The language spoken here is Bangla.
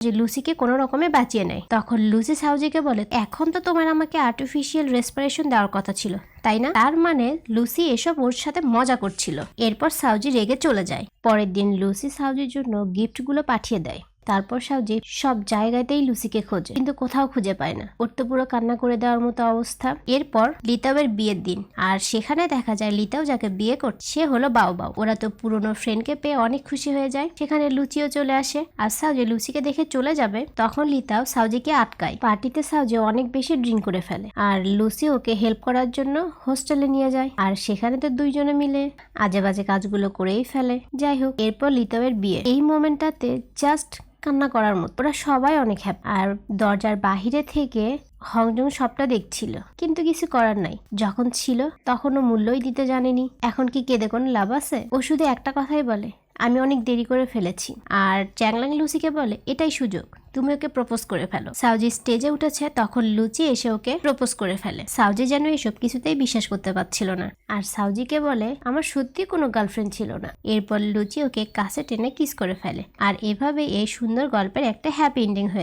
যে লুসিকে কোনো রকমে বাঁচিয়ে নেয়। তখন লুসি সাউজিকে বলে, এখন তো তোমার আমাকে আর্টিফিশিয়াল রেসপিরেশন দেওয়ার কথা ছিল, তাই না? তার মানে লুসি এসব ওর সাথে মজা করছিল। এরপর সাউজি রেগে চলে যায়। পরের দিন লুসি সাউজির জন্য গিফটগুলো পাঠিয়ে দেয়। তারপর সাউজি সব জায়গাতেই লুসিকে খোঁজে, কিন্তু কোথাও খুঁজে পায় না। ওর তো পুরো কান্না করে দেওয়ার মতো অবস্থা। এরপর লিতাওয়ের বিয়ের দিন, আর সেখানে দেখা যায় লিতাও যাকে বিয়ে করছে সে হলো বাও। ওরা তো পুরনো ফ্রেন্ডকে পেয়ে অনেক খুশি হয়ে যায়। সেখানে লুচিও চলে আসে, আর সাউজি লুসিকে দেখে চলে যাবে, তখন লিতাও সাউজিকে আটকায়। পার্টিতে সাউজি অনেক বেশি ড্রিঙ্ক করে ফেলে, আর লুসি ওকে হেল্প করার জন্য হোস্টেলে নিয়ে যায়। আর সেখানে তো দুইজনে মিলে আজে বাজে কাজগুলো করেই ফেলে। যাই হোক, এরপর লিতাওয়ের বিয়ে। এই মোমেন্টটাতে জাস্ট কান্না করার মতো। ওরা সবাই অনেক হ্যাপি। আর দরজার বাহিরে থেকে হংজং সবটা দেখছিল, কিন্তু কিছু করার নাই। যখন ছিল তখনও মূল্যই দিতে জানেনি। এখন কি কেঁদে কোনো লাভ আছে? ও শুধু একটা কথাই বলে, আমি অনেক দেরি করে ফেলেছি। আর চ্যাংলাং লুসিকে বলে, এটাই সুযোগ, তুমি ওকে প্রপোজ করে ফেলো। সাউজি স্টেজে উঠেছে, তখন লুচি এসে ওকে প্রপোজ করে ফেলে। সাউজি যেন এসব কিছুতেই বিশ্বাস করতে পারছিল না, আর সাউজিকে বলে, আমার সত্যি কোনো গার্লফ্রেন্ড ছিল না। এরপর লুচি ওকে কাছে টেনে কিস করে ফেলে। আর এভাবে এই সুন্দর গল্পের একটা হ্যাপি এন্ডিং হয়েছে।